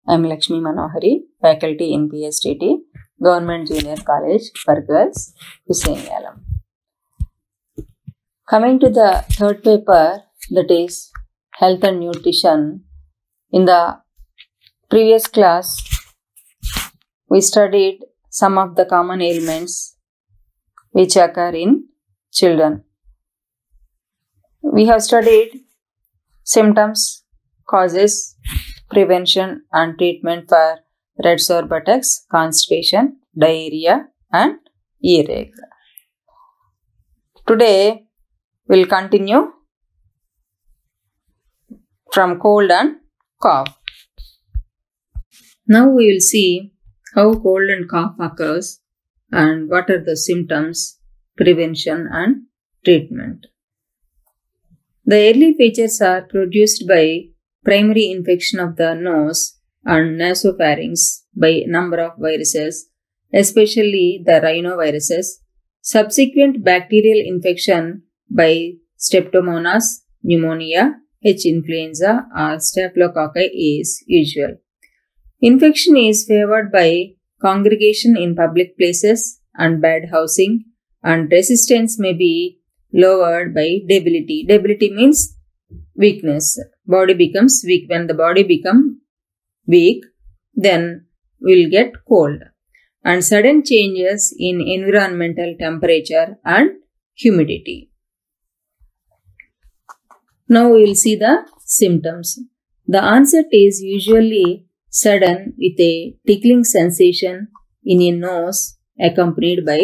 I am Lakshmi Manohari, faculty in PSTT, Government Junior College for Girls, Hussainiyalam. Coming to the third paper, that is Health and Nutrition. In the previous class, we studied some of the common ailments which occur in children. We have studied symptoms, causes, prevention and treatment for red sore buttocks, constipation, diarrhea and earache. Today we'll continue from cold and cough. Now we will see how cold and cough occurs and what are the symptoms, prevention and treatment. The early features are produced by primary infection of the nose and nasopharynx by number of viruses, especially the rhinoviruses. Subsequent bacterial infection by Streptomonas, pneumonia, H. influenza or staphylococci is usual. Infection is favored by congregation in public places and bad housing, and resistance may be lowered by debility. Debility means weakness. Body becomes weak. When the body becomes weak, then we'll get cold. And sudden changes in environmental temperature and humidity. Now we will see the symptoms. The onset is usually sudden with a tickling sensation in a nose accompanied by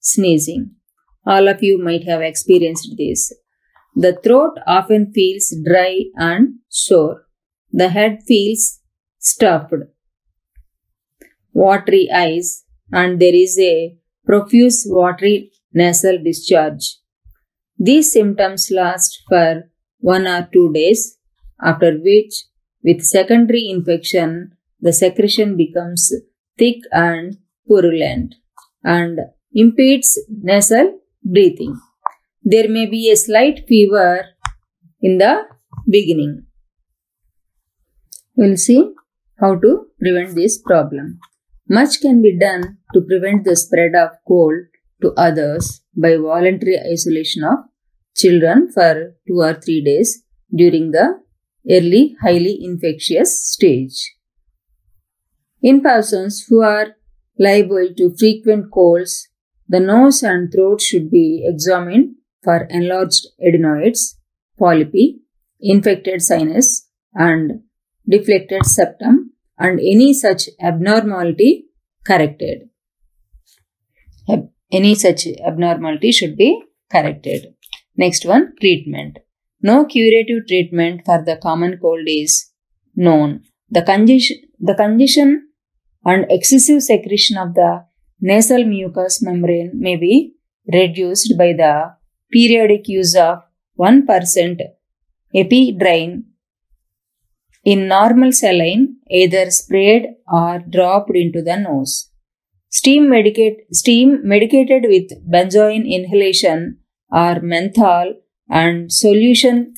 sneezing. All of you might have experienced this. The throat often feels dry and sore. The head feels stuffed, watery eyes, and there is a profuse watery nasal discharge. These symptoms last for 1 or 2 days, after which, with secondary infection, the secretion becomes thick and purulent and impedes nasal breathing. There may be a slight fever in the beginning. We'll see how to prevent this problem. Much can be done to prevent the spread of cold to others by voluntary isolation of children for 2 or 3 days during the early highly infectious stage. In persons who are liable to frequent colds, the nose and throat should be examined for enlarged adenoids, polypi, infected sinus and deflected septum, and any such abnormality corrected. Any such abnormality should be corrected. Next one, treatment. No curative treatment for the common cold is known. The congestion and excessive secretion of the nasal mucous membrane may be reduced by the periodic use of 1% epidrain in normal saline, either sprayed or dropped into the nose. Steam medicated with benzoin inhalation or menthol and solution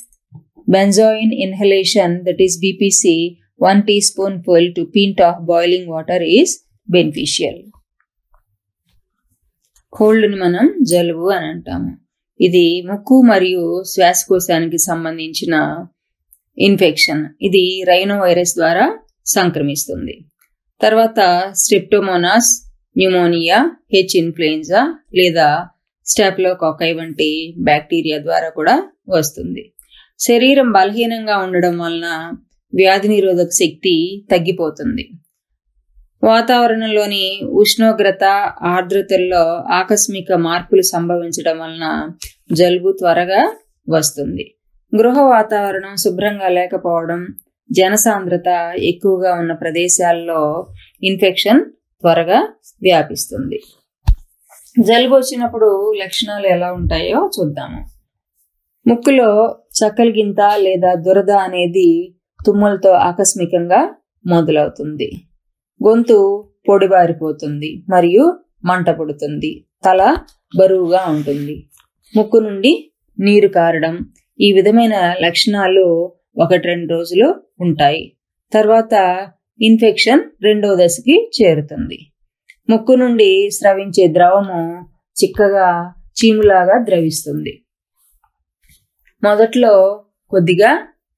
benzoin inhalation, that is BPC, 1 teaspoonful to pint of boiling water is beneficial. Cold ని మనం జలుబు అని అంటాము. ఇది ముక్కు మరియు శ్వాసకోశానికి సంబంధించిన infection. ఇది రైనో వైరస్ ద్వారా సంక్రమిస్తుంది. తర్వాత స్ట్రెప్టోమోనాస్, న్యూమోనియా, హెచ్ ఇన్ఫ్లుయెంజా లేదా స్టాఫిలోకాకై వంటి బ్యాక్టీరియా ద్వారా కూడా వస్తుంది. శరీరం బలహీనంగా ఉండడం వలన వ్యాధి నిరోధక శక్తి తగ్గిపోతుంది. వాతావరణంలోని ఉష్ణోగ్రత, ఆర్ద్రతల్లో ఆకస్మిక మార్పులు సంభవించడం వలన జలుబు త్వరగా వస్తుంది. గృహ వాతావరణం శుభ్రంగా లేకపోవడం, జనసాంద్రత ఎక్కువగా ఉన్న ప్రదేశాల్లో ఇన్ఫెక్షన్ త్వరగా వ్యాపిస్తుంది. జలుబు వచ్చినప్పుడు లక్షణాలు ఎలా ఉంటాయో చూద్దాము. ముక్కులో చక్కలిగింత లేదా దురద అనేది తుమ్ములతో ఆకస్మికంగా మొదలవుతుంది. గొంతు పొడిబారిపోతుంది మరియు మంట పుడుతుంది. తల బరువుగా ఉంటుంది. ముక్కు నుండి నీరు కారడం, ఈ విధమైన లక్షణాలు 1-2 రోజులు ఉంటాయి. తర్వాత ఇన్ఫెక్షన్ రెండో దశకి చేరుతుంది. ముక్కు నుండి స్రవించే ద్రవము చిక్కగా చీములాగా ద్రవిస్తుంది. మొదట్లో కొద్దిగా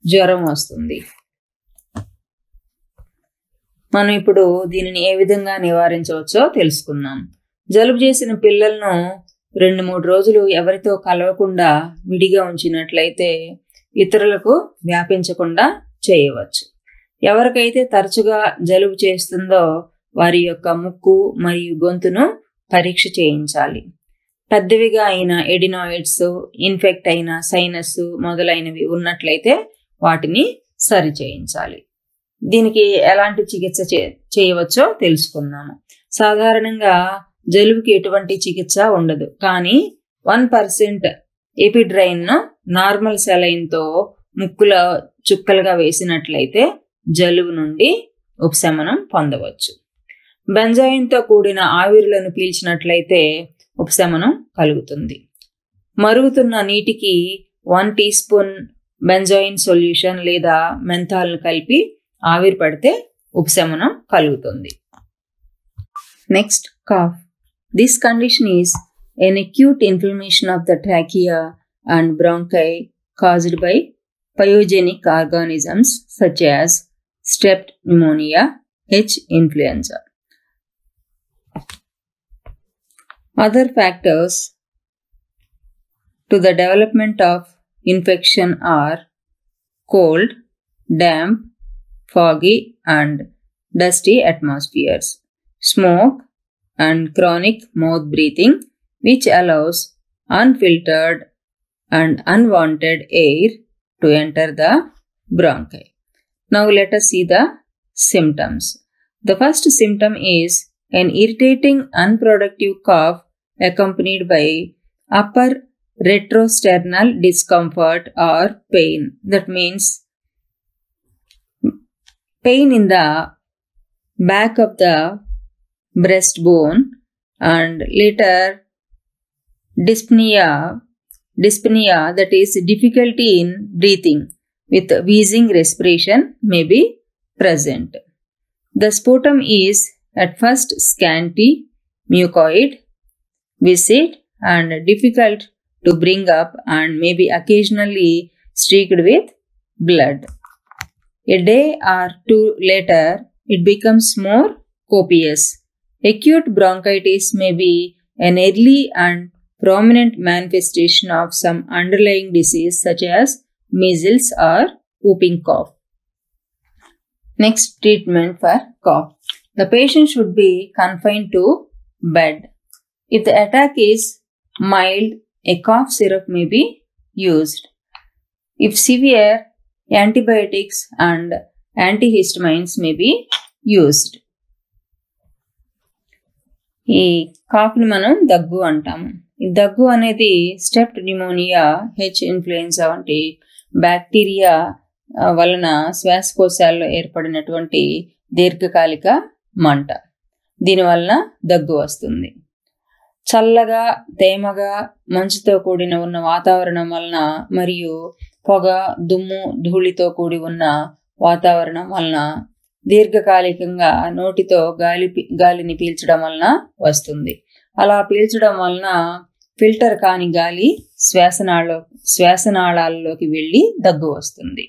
జ్వరం వస్తుంది. మనం ఇప్పుడు దీనిని ఏ విధంగా నివారించవచ్చో తెలుసుకుందాం. జలుబు చేసిన పిల్లలను 2-3 రోజులు ఎవరితో కలవకుండా విడిగా ఉంచినట్లయితే ఇతరులకు వ్యాపించకుండా చేయవచ్చు. ఎవరికైతే తరచుగా జలుబు చేస్తుందో వారి యొక్క ముక్కు మరియు గొంతును పరీక్ష చేయించాలి. పెద్దవిగా అయిన ఎడినాయిడ్స్, ఇన్ఫెక్ట్ అయిన సైనస్ మొదలైనవి ఉన్నట్లయితే వాటిని సరి చేయించాలి. దీనికి ఎలాంటి చికిత్స చేయవచ్చో తెలుసుకుందాము. సాధారణంగా జలుబుకి ఎటువంటి చికిత్స ఉండదు, కానీ 1% ఎపిడ్రైన్ను నార్మల్ సెలైన్తో ముక్కులో చుక్కలుగా వేసినట్లయితే జలుబు నుండి ఉపశమనం పొందవచ్చు. బెంజాయిన్తో కూడిన ఆవిరులను పీల్చినట్లయితే ఉపశమనం కలుగుతుంది. మరుగుతున్న నీటికి 1 టీ స్పూన్ బెంజాయిన్ సొల్యూషన్ లేదా మెంథాల్ను కలిపి ఆవిరి పడితే ఉపశమనం కలుగుతుంది. Next, cough. This condition is an acute inflammation of the trachea and bronchi caused by pathogenic organisms such as strep pneumonia, H. influenza. Other factors to the development of infection are cold, damp, foggy and dusty atmospheres, smoke and chronic mouth breathing, which allows unfiltered and unwanted air to enter the bronchi. Now let us see the symptoms. The first symptom is an irritating, unproductive cough accompanied by upper retrosternal discomfort or pain. That means pain in the back of the breastbone, and later dyspnea, that is difficulty in breathing with wheezing respiration may be present. The sputum is at first scanty, mucoid, viscid and difficult to bring up and may be occasionally streaked with blood. A day or two later, it becomes more copious. Acute bronchitis may be an early and prominent manifestation of some underlying disease such as measles or whooping cough. Next, treatment for cough. The patient should be confined to bed. If the attack is mild, a cough syrup may be used. If severe, antibiotics and antihistamines may be used. ఈ కాఫ్ని మనం దగ్గు అంటాము. ఈ దగ్గు అనేది step pneumonia, H influenza వంటి bacteria వలన శ్వాసకోశాల్లో ఏర్పడినటువంటి దీర్ఘకాలిక మంట. దీనివలన దగ్గు వస్తుంది. చల్లగా, తేమగా, మంచుతో కూడిన ఉన్న వాతావరణం వలన మరియు పొగ, దుమ్ము, ధూళితో కూడి ఉన్న వాతావరణం వలన దీర్ఘకాలికంగా నోటితో గాలిని పీల్చడం వలన వస్తుంది. అలా పీల్చడం వలన ఫిల్టర్ కాని గాలి శ్వాసనాళాల్లోకి వెళ్ళి దగ్గు వస్తుంది.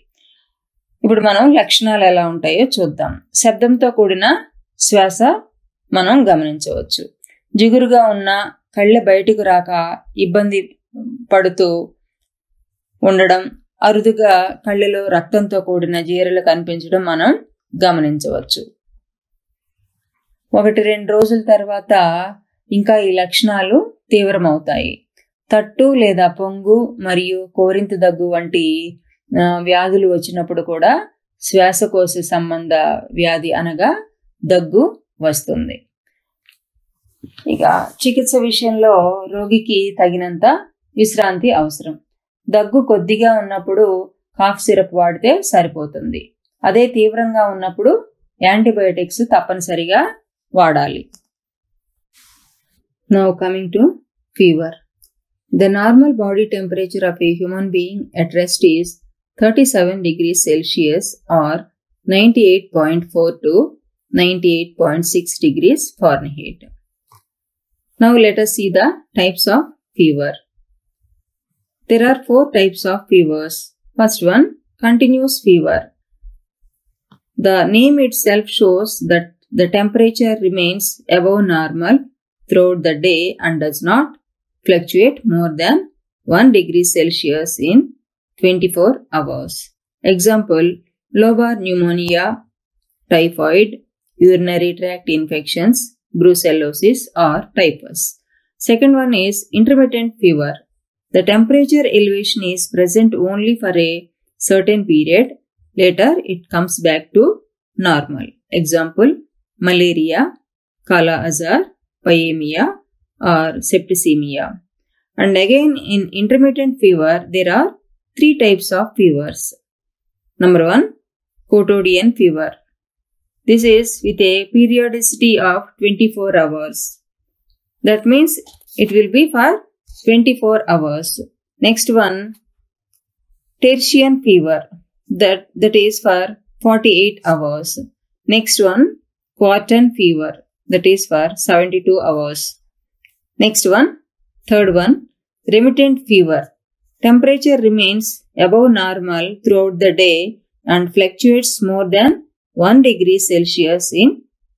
ఇప్పుడు మనం లక్షణాలు ఎలా ఉంటాయో చూద్దాం. శబ్దంతో కూడిన శ్వాస మనం గమనించవచ్చు. జిగురుగా ఉన్న, కళ్ళ బయటకు రాక ఇబ్బంది పడుతూ ఉండడం, అరుదుగా కళ్ళలో రక్తంతో కూడిన జీరలు కనిపించడం మనం గమనించవచ్చు. 1-2 రోజుల తర్వాత ఇంకా ఈ లక్షణాలు తీవ్రమవుతాయి. తట్టు లేదా పొంగు మరియు కోరింత దగ్గు వంటి వ్యాధులు వచ్చినప్పుడు కూడా శ్వాసకోశ సంబంధ వ్యాధి అనగా దగ్గు వస్తుంది. ఇక చికిత్స విషయంలో రోగికి తగినంత విశ్రాంతి అవసరం. దగ్గు కొద్దిగా ఉన్నప్పుడు కాఫ్ సిరప్ వాడితే సరిపోతుంది. అదే తీవ్రంగా ఉన్నప్పుడు యాంటీబయోటిక్స్ తప్పనిసరిగా వాడాలి. Now coming to fever. The normal body temperature of a human being at rest is 37 degrees Celsius or 98.4 to 98.6 degrees Fahrenheit. Now let us see the types of fever. There are 4 types of fevers. First one, continuous fever. The name itself shows that the temperature remains above normal throughout the day and does not fluctuate more than 1 degree Celsius in 24 hours. Example, lobar pneumonia, typhoid, urinary tract infections, brucellosis or typhus. Second one is intermittent fever. The temperature elevation is present only for a certain period. Later, it comes back to normal. Example, malaria, kala azar, pyemia or septicemia. And again, in intermittent fever, there are 3 types of fevers. Number 1, quotidian fever. This is with a periodicity of 24 hours. That means it will be for 24 hours. Next one, tertian fever. That is for 48 hours. Next one, quartan fever. That is for 72 hours. Next one, third one, remittent fever. Temperature remains above normal throughout the day and fluctuates more than 1 degree Celsius in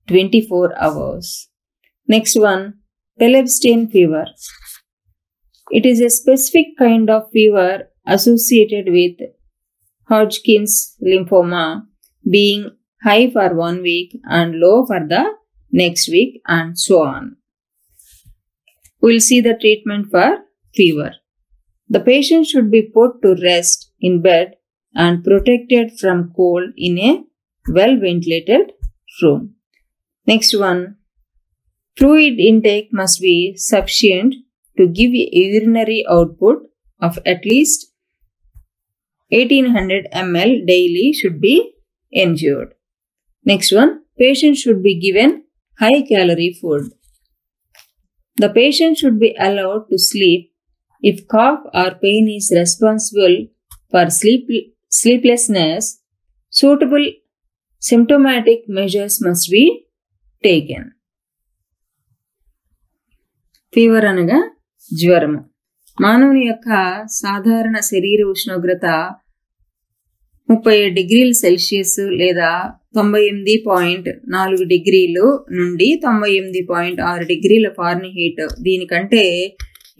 24 hours. Next one, Pelebstian fever. It is a specific kind of fever associated with Hodgkin's lymphoma, being high for 1 week and low for the next week and so on. We will see the treatment for fever. The patient should be put to rest in bed and protected from cold in a well-ventilated room. Next one, fluid intake must be sufficient to give a urinary output of at least 1800 ml daily should be ensured. Next one, patient should be given high-calorie food. The patient should be allowed to sleep if cough or pain is responsible for sleeplessness. Suitable symptomatic measures must be taken. Fever అనగా జ్వరము. మానవుని యొక్క సాధారణ శరీర ఉష్ణోగ్రత 37 డిగ్రీల Celsius లేదా 98.4 డిగ్రీలు నుండి 98.6 డిగ్రీల ఫారెన్హీట్, దీనికంటే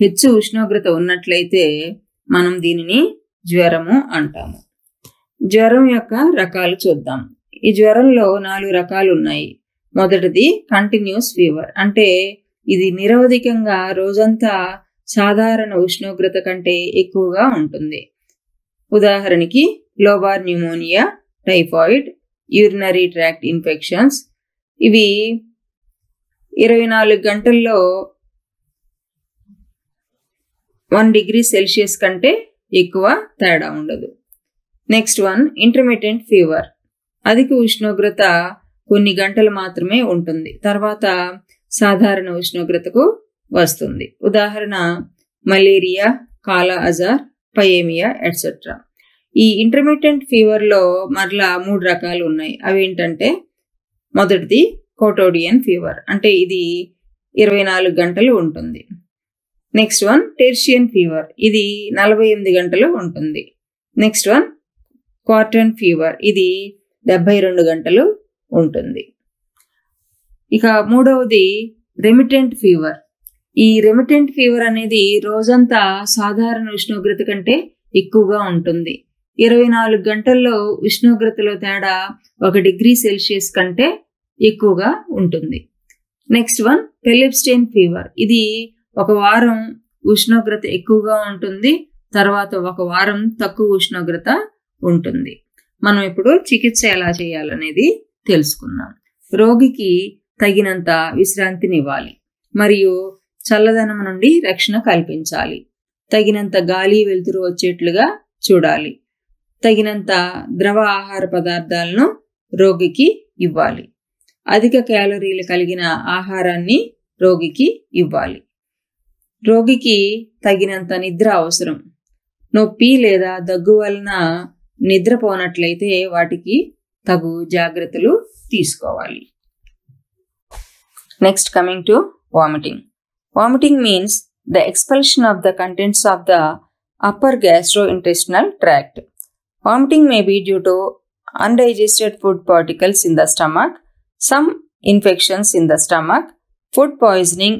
హెచ్చు ఉష్ణోగ్రత ఉన్నట్లయితే మనం దీనిని జ్వరము అంటాము. జ్వరం యొక్క రకాలు చూద్దాం. ఈ జ్వరంలో 4 రకాలు ఉన్నాయి. మొదటిది కంటిన్యూస్ ఫీవర్, అంటే ఇది నిరవధికంగా రోజంతా సాధారణ ఉష్ణోగ్రత కంటే ఎక్కువగా ఉంటుంది. ఉదాహరణకి lobar pneumonia, typhoid, urinary tract infections. ఇవి 24 గంటల్లో 1 డిగ్రీ సెల్సియస్ కంటే ఎక్కువ తేడా ఉండదు. Next one, intermittent fever. అధిక ఉష్ణోగ్రత కొన్ని గంటలు మాత్రమే ఉంటుంది, తర్వాత సాధారణ ఉష్ణోగ్రతకు వస్తుంది. ఉదాహరణ మలేరియా, కాలా అజార్, పయేమియా ఎట్సెట్రా. ఈ ఇంటర్మిటెంట్ ఫీవర్లో మరలా 3 రకాలు ఉన్నాయి. అవి ఏంటంటే, మొదటిది కోటోడియన్ ఫీవర్, అంటే ఇది 24 గంటలు ఉంటుంది. నెక్స్ట్ వన్ టెర్షియన్ ఫీవర్, ఇది 48 గంటలు ఉంటుంది. నెక్స్ట్ వన్ క్వార్టన్ ఫీవర్, ఇది 72 గంటలు ఉంటుంది. ఇక మూడవది రెమిటెంట్ ఫీవర్. ఈ రెమిటెంట్ ఫీవర్ అనేది రోజంతా సాధారణ ఉష్ణోగ్రత కంటే ఎక్కువగా ఉంటుంది. 24 గంటల్లో ఉష్ణోగ్రతలో తేడా 1 డిగ్రీ సెల్సియస్ కంటే ఎక్కువగా ఉంటుంది. Next one Pel Ebstein fever. ఇది 1 వారం ఉష్ణోగ్రత ఎక్కువగా ఉంటుంది, తర్వాత 1 వారం తక్కువ ఉష్ణోగ్రత ఉంటుంది. మనం ఇప్పుడు చికిత్స ఎలా చేయాలనేది తెలుసుకుందాం. రోగికి తగినంత విశ్రాంతినివ్వాలి మరియు చల్లదనం నుండి రక్షణ కల్పించాలి. తగినంత గాలి వెలుతురు వచ్చేట్లుగా చూడాలి. తగినంత ద్రవ ఆహార పదార్థాలను రోగికి ఇవ్వాలి. అధిక క్యాలరీలు కలిగిన ఆహారాన్ని రోగికి ఇవ్వాలి. రోగికి తగినంత నిద్ర అవసరం. నొప్పి లేదా దగ్గు వలన నిద్రపోనట్లయితే వాటికి తగు జాగ్రత్తలు తీసుకోవాలి. Next coming to vomiting. Vomiting means the expulsion of the contents of the upper gastrointestinal tract. Vomiting may be due to undigested food particles in the stomach, some infections in the stomach, food poisoning,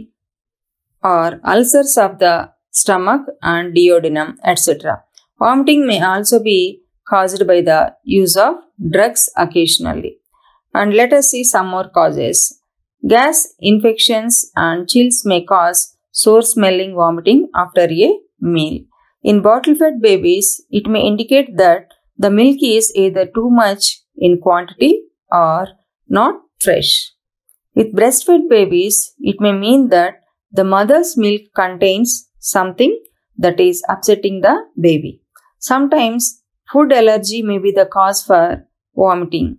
or ulcers of the stomach and duodenum, etc. Vomiting may also be caused by the use of drugs occasionally. And let us see some more causes. Gas infections and chills may cause sore smelling vomiting after a meal. In bottle-fed babies, it may indicate that the milk is either too much in quantity or not fresh. With breastfed babies, it may mean that the mother's milk contains something that is upsetting the baby. Sometimes, food allergy may be the cause for vomiting.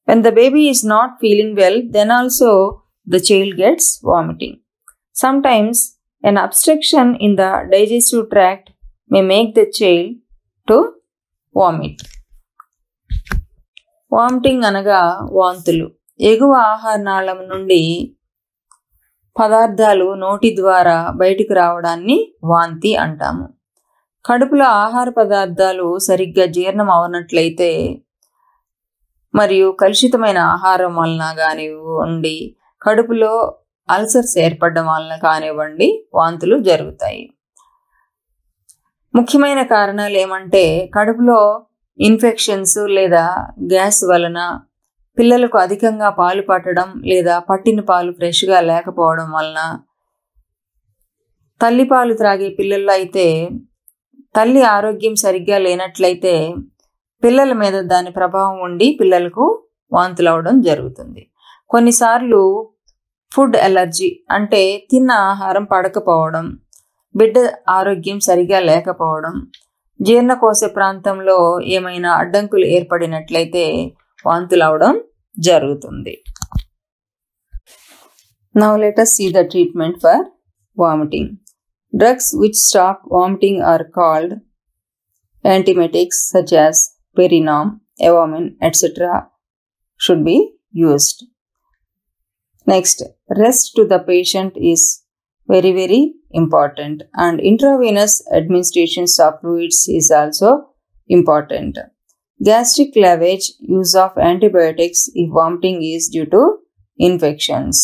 When the baby is not feeling well, then also the child gets vomiting. Sometimes, an obstruction in the digestive tract may make the child to vomit. Vomiting అనగా వాంతులు. ఎగువ ఆహార నాళం నుండి పదార్థాలు నోటి ద్వారా బయటకు రావడాన్ని వాంతి అంటాము. కడుపులో ఆహార పదార్థాలు సరిగ్గా జీర్ణం అవనట్లయితే మరియు కలుషితమైన ఆహారం వలన కానివ్వండి, కడుపులో అల్సర్స్ ఏర్పడడం వలన కానివ్వండి వాంతులు జరుగుతాయి. ముఖ్యమైన కారణాలు ఏమంటే కడుపులో ఇన్ఫెక్షన్స్ లేదా గ్యాస్ వలన, పిల్లలకు అధికంగా పాలు పట్టడం లేదా పట్టిన పాలు ఫ్రెష్గా లేకపోవడం వలన, తల్లిపాలు త్రాగే పిల్లల్లో అయితే తల్లి ఆరోగ్యం సరిగ్గా లేనట్లయితే పిల్లల మీద దాని ప్రభావం ఉండి పిల్లలకు వాంతులు అవడం జరుగుతుంది. కొన్నిసార్లు ఫుడ్ ఎలర్జీ అంటే తిన్న ఆహారం పడకపోవడం, బిడ్డ ఆరోగ్యం సరిగా లేకపోవడం, జీర్ణకోశ ప్రాంతంలో ఏమైనా అడ్డంకులు ఏర్పడినట్లయితే వాంతులు అవడం జరుగుతుంది. Now let us see the treatment for vomiting. Drugs which stop vomiting are called antiemetics such as Perinom, Evomin, etc. should be used. Next, rest to the patient is very important, and intravenous administrations of fluids is also important. Gastric lavage, use of antibiotics if vomiting is due to infections.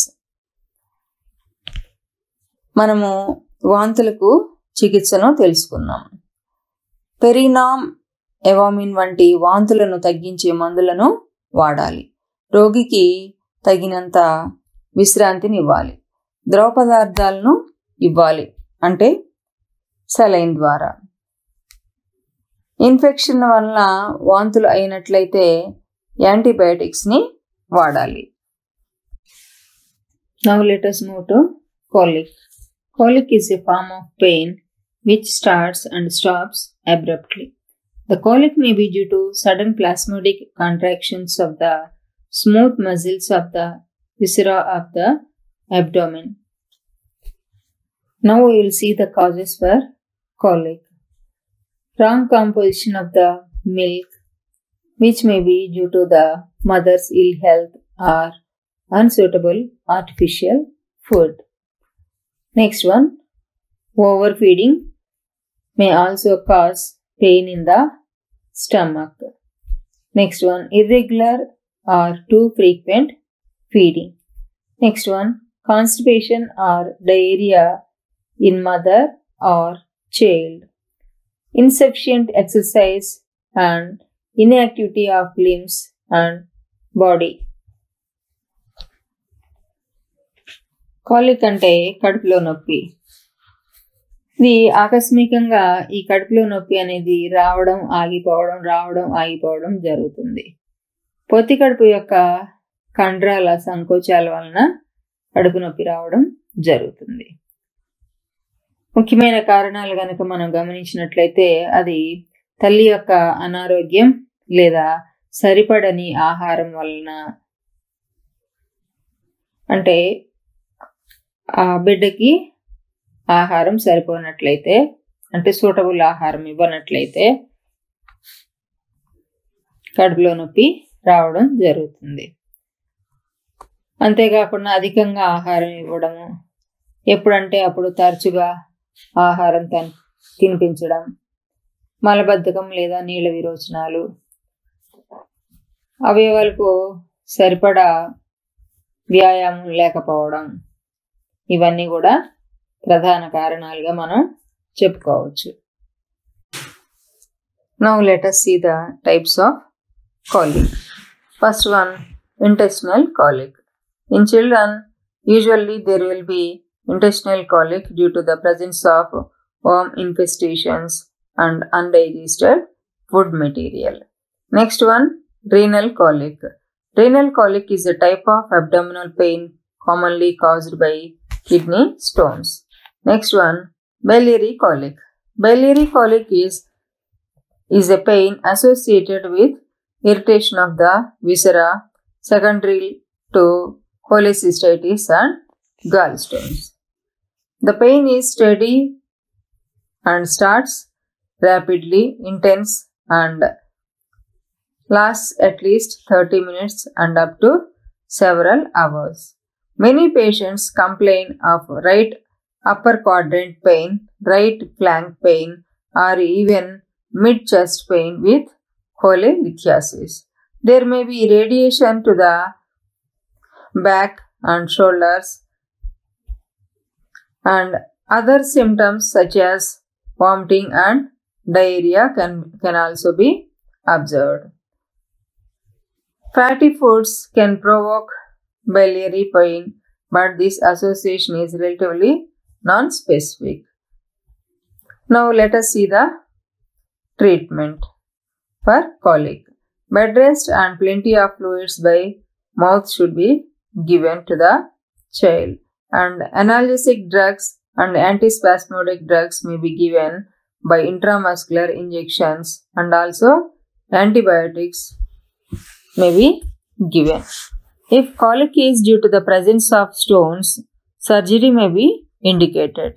మనము వాంతులకు చికిత్సను తెలుసుకుందాం. పెరినామ్, ఎవామిన్ వంటి వాంతులను తగ్గించే మందులను వాడాలి. రోగికి తగినంత విశ్రాంతిని ఇవ్వాలి. ద్రవ పదార్థాలను ఇవ్వాలి, అంటే సెలైన్ ద్వారా. ఇన్ఫెక్షన్ వలన వాంతులు అయినట్లయితే యాంటీబయాటిక్స్ని వాడాలి. Now let us move to colic. Colic is a form of pain which starts and stops abruptly. The colic may be due to sudden spasmodic contractions of the smooth muscles of the viscera of the abdomen. Now we will see the causes for colic. Wrong composition of the milk, which may be due to the mother's ill health or unsuitable artificial food. Next one, overfeeding may also cause pain in the stomach. Next one, irregular or too frequent feeding. Next one, constipation or diarrhea in mother or child. Insufficient exercise and inactivity of limbs and body. కాలిక్ అంటే కడుపులో నొప్పి. ఇది ఆకస్మికంగా ఈ కడుపులో నొప్పి అనేది రావడం ఆగిపోవడం జరుగుతుంది. పొత్తి కడుపు యొక్క కండరాల సంకోచాల వలన కడుపు నొప్పి రావడం జరుగుతుంది. ముఖ్యమైన కారణాలు కనుక మనం గమనించినట్లయితే అది తల్లి యొక్క అనారోగ్యం లేదా సరిపడని ఆహారం వలన, అంటే ఆ బిడ్డకి ఆహారం సరిపోనట్లయితే, అంటే సూటబుల్ ఆహారం ఇవ్వనట్లయితే కడుపులో నొప్పి రావడం జరుగుతుంది. అంతేకాకుండా అధికంగా ఆహారం ఇవ్వడము, ఎప్పుడంటే అప్పుడు తరచుగా ఆహారం తినిపించడం, మలబద్ధకం లేదా నీళ్ళ విరోచనాలు, అవయవాలకు సరిపడా వ్యాయామం లేకపోవడం, ఇవన్నీ కూడా ప్రధాన కారణాలుగా మనం చెప్పుకోవచ్చు. Now let us see the types of colic. First one, intestinal colic. In children, usually there will be intestinal colic due to the presence of worm infestations and undigested food material. Next one, renal colic. Renal colic is a type of abdominal pain commonly caused by kidney stones. Next one, biliary colic. Biliary colic is a pain associated with irritation of the viscera secondary to cholecystitis and gallstones. The pain is steady and starts rapidly, intense, and lasts at least 30 minutes and up to several hours. Many patients complain of right upper quadrant pain, right flank pain, or even mid-chest pain with cholelithiasis. There may be radiation to the back and shoulders, and other symptoms such as vomiting and diarrhea can also be observed. Fatty foods can provoke biliary pain, but this association is relatively non-specific. Now let us see the treatment for colic. Bed rest and plenty of fluids by mouth should be given to the child, and analgesic drugs and antispasmodic drugs may be given by intramuscular injections, and also antibiotics may be given. If colic is due to the presence of stones, surgery may be indicated.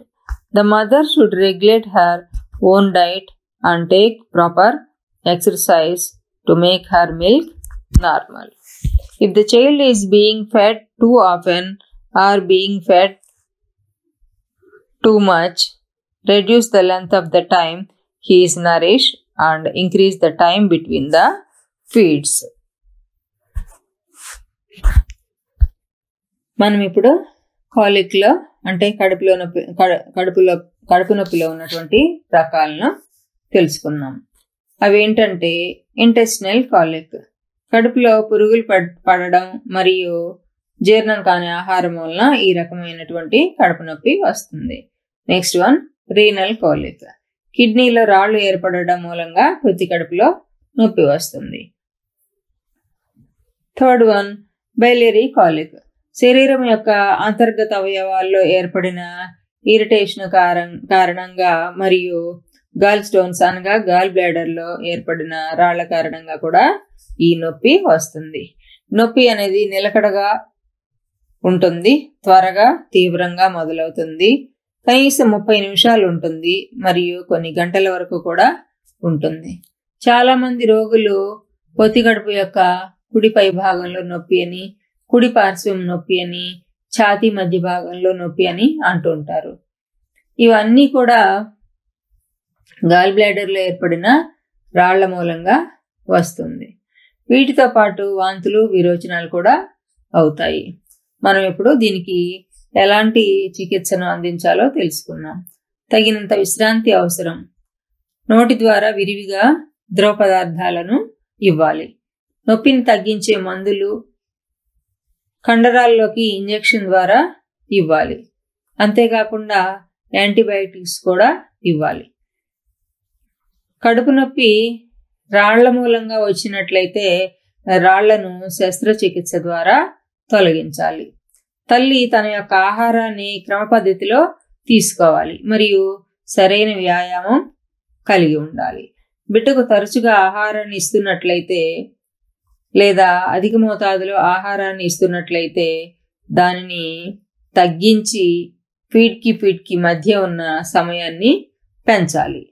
The mother should regulate her own diet and take proper exercise to make her milk normal. If the child is being fed too often or being fed too much, reduce the length of the time he is nourished and increase the time between the feeds. మనం ఇప్పుడు కాలిక్లో అంటే కడుపు నొప్పిలో ఉన్నటువంటి రకాలను తెలుసుకుందాం. అవి ఏంటంటే intestinal కాలిక్, కడుపులో పురుగులు పడడం మరియు జీర్ణం కాని ఆహారం వలన ఈ రకమైనటువంటి కడుపు నొప్పి వస్తుంది. నెక్స్ట్ వన్, రీనల్ కాలిక్, కిడ్నీలో రాళ్లు ఏర్పడడం మూలంగా ప్రతి కడుపులో నొప్పి వస్తుంది. థర్డ్ వన్, బైలియరీ కాలిక్, శరీరం యొక్క అంతర్గత అవయవాల్లో ఏర్పడిన ఇరిటేషన్ కారణంగా మరియు గాల్ స్టోన్స్ అనగా గాల్ బ్లాడర్లో ఏర్పడిన రాళ్ల కారణంగా కూడా ఈ నొప్పి వస్తుంది. నొప్పి అనేది నిలకడగా ఉంటుంది, త్వరగా తీవ్రంగా మొదలవుతుంది, కనీసం 30 నిమిషాలు ఉంటుంది మరియు కొన్ని గంటల వరకు కూడా ఉంటుంది. చాలామంది రోగులు పొత్తికడుపు యొక్క కుడి పై భాగంలో నొప్పి అని, కుడి పార్శ్వం నొప్పి అని, ఛాతీ మధ్య భాగంలో నొప్పి అని అంటుంటారు. ఇవన్నీ కూడా గాల్ బ్లాడర్లో ఏర్పడిన రాళ్ల మూలంగా వస్తుంది. వీటితో పాటు వాంతులు, విరోచనాలు కూడా అవుతాయి. మనం ఇప్పుడు దీనికి ఎలాంటి చికిత్సను అందించాలో తెలుసుకుందాం. తగినంత విశ్రాంతి అవసరం. నోటి ద్వారా విరివిగా ద్రవ పదార్థాలను ఇవ్వాలి. నొప్పిని తగ్గించే మందులు కండరాల్లోకి ఇంజెక్షన్ ద్వారా ఇవ్వాలి. అంతేకాకుండా యాంటీబయాటిక్స్ కూడా ఇవ్వాలి. కడుపు నొప్పి రాళ్ల మూలంగా వచ్చినట్లయితే రాళ్లను శస్త్రచికిత్స ద్వారా తొలగించాలి. తల్లి తన యొక్క ఆహారాన్ని క్రమ పద్ధతిలో తీసుకోవాలి మరియు సరైన వ్యాయామం కలిగి ఉండాలి. బిడ్డకు తరచుగా ఆహారాన్ని ఇస్తున్నట్లయితే లేదా అధిక మోతాదులో ఆహారాన్ని ఇస్తున్నట్లయితే దానిని తగ్గించి ఫీడ్కి మధ్య ఉన్న సమయాన్ని పెంచాలి.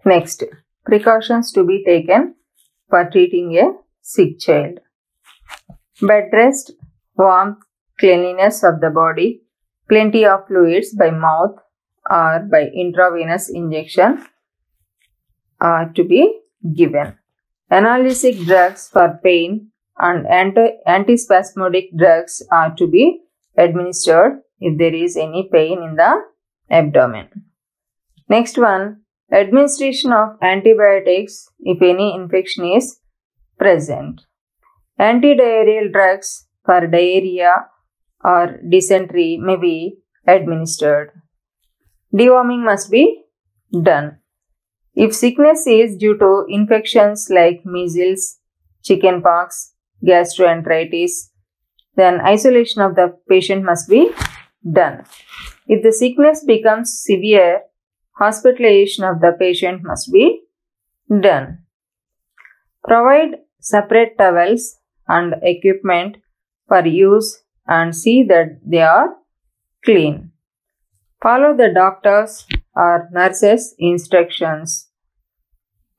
Next, precautions to be taken for treating a sick child. Bed rest, warmth, cleanliness of the body, plenty of fluids by mouth or by intravenous injection are to be given. Analgesic drugs for pain and antispasmodic drugs are to be administered if there is any pain in the abdomen. Next one, administration of antibiotics if any infection is present. Antidiarrheal drugs for diarrhea or dysentery may be administered. Deworming must be done. If sickness is due to infections like measles, chickenpox, gastroenteritis, then isolation of the patient must be done. If the sickness becomes severe, hospitalization of the patient must be done. Provide separate towels and equipment for use and see that they are clean. Follow the doctor's or nurse's instructions.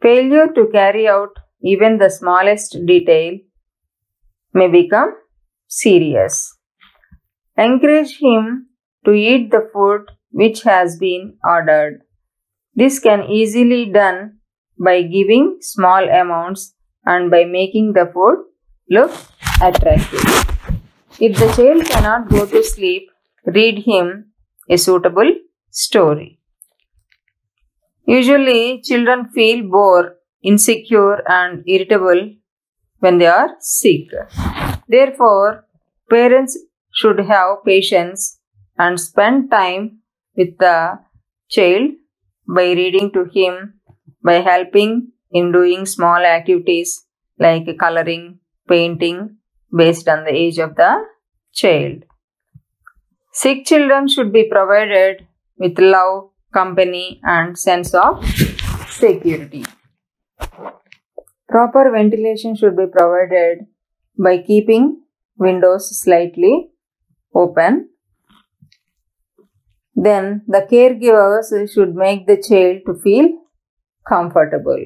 Failure to carry out even the smallest detail may become serious. Encourage him to eat the food which has been ordered. This can easily be done by giving small amounts and by making the food look attractive. If the child cannot go to sleep, read him a suitable story. Usually, children feel bored, insecure, and irritable when they are sick. Therefore, parents should have patience and spend time with the child by reading to him, by helping in doing small activities like coloring, painting based on the age of the child. Sick children should be provided with love, company, and sense of security. Proper ventilation should be provided by keeping windows slightly open. Then the caregivers should make the child to feel comfortable.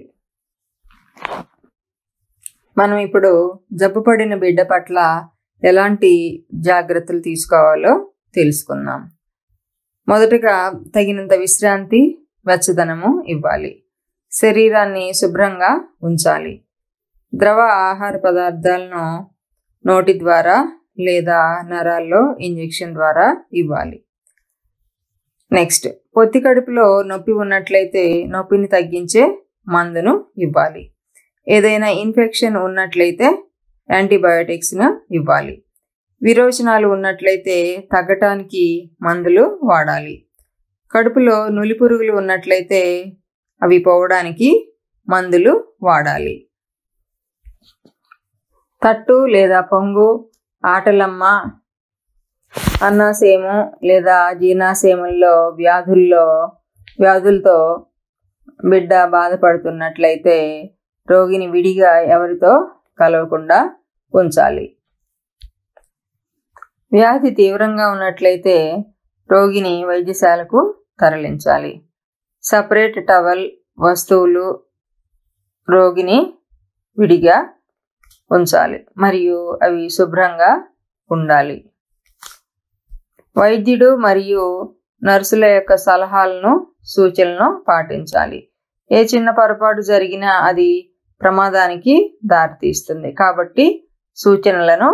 మనం ఇప్పుడు జబ్బు పడిన బిడ్డ పట్ల ఎలాంటి జాగ్రత్తలు తీసుకోవాలో తెలుసుకుందాం. మొదటగా తగినంత విశ్రాంతి, వెచ్చదనము ఇవ్వాలి. శరీరాన్ని శుభ్రంగా ఉంచాలి. ద్రవ ఆహార పదార్థాలను నోటి ద్వారా లేదా నరాల్లో ఇంజెక్షన్ ద్వారా ఇవ్వాలి. నెక్స్ట్, పొత్తి కడుపులో నొప్పి ఉన్నట్లయితే నొప్పిని తగ్గించే మందును ఇవ్వాలి. ఏదైనా ఇన్ఫెక్షన్ ఉన్నట్లయితే యాంటీబయోటిక్స్ను ఇవ్వాలి. విరోచనాలు ఉన్నట్లయితే తగ్గటానికి మందులు వాడాలి. కడుపులో నులి పురుగులు ఉన్నట్లయితే అవి పోవడానికి మందులు వాడాలి. తట్టు లేదా పొంగు, ఆటలమ్మ, అన్నాశయము లేదా జీర్ణాశయముల్లో వ్యాధులతో బిడ్డ బాధపడుతున్నట్లయితే రోగిని విడిగా ఎవరితో కలవకుండా ఉంచాలి. వ్యాధి తీవ్రంగా ఉన్నట్లయితే రోగిని వైద్యశాలకు తరలించాలి. సపరేట్ టవల్, వస్తువులు రోగిని విడిగా ఉంచాలి మరియు అవి శుభ్రంగా ఉండాలి. వైద్యుడు మరియు నర్సుల యొక్క సలహాలను, సూచనలను పాటించాలి. ఏ చిన్న పొరపాటు జరిగినా అది ప్రమాదానికి దారితీస్తుంది కాబట్టి సూచనలను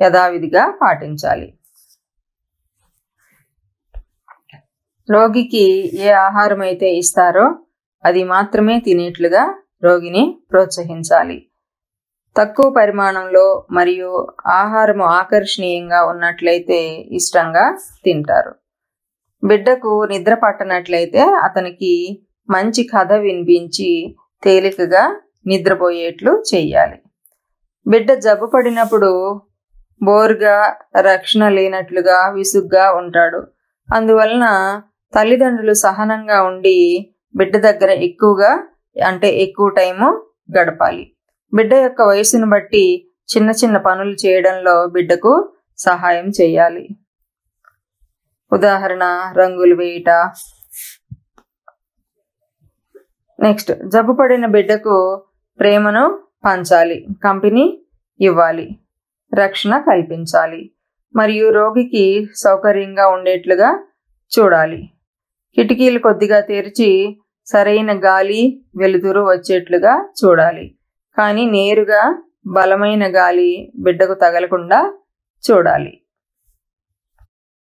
యథావిధిగా పాటించాలి. రోగికి ఏ ఆహారం అయితే ఇస్తారో అది మాత్రమే తినేట్లుగా రోగిని ప్రోత్సహించాలి. తక్కువ పరిమాణంలో మరియు ఆహారము ఆకర్షణీయంగా ఉన్నట్లయితే ఇష్టంగా తింటారు. బిడ్డకు నిద్ర పట్టనట్లయితే అతనికి మంచి కథ వినిపించి తేలికగా నిద్రపోయేట్లు చెయ్యాలి. బిడ్డ జబ్బు పడినప్పుడు బోరుగా, రక్షణ లేనట్లుగా, విసుగ్గా ఉంటాడు. అందువలన తల్లిదండ్రులు సహనంగా ఉండి బిడ్డ దగ్గర ఎక్కువ టైము గడపాలి. బిడ్డ యొక్క వయసును బట్టి చిన్న చిన్న పనులు చేయడంలో బిడ్డకు సహాయం చేయాలి. ఉదాహరణ, రంగులు వేయుట, నెక్స్ట్, జబ్బుపడిన బిడ్డకు ప్రేమను పంచాలి, కంపెనీ ఇవ్వాలి, రక్షణ కల్పించాలి మరియు రోగికి సౌకర్యంగా ఉండేట్లుగా చూడాలి. కిటికీలు కొద్దిగా తెరిచి సరైన గాలి వెలుతురు వచ్చేట్లుగా చూడాలి, కానీ నేరుగా బలమైన గాలి బిడ్డకు తగలకుండా చూడాలి.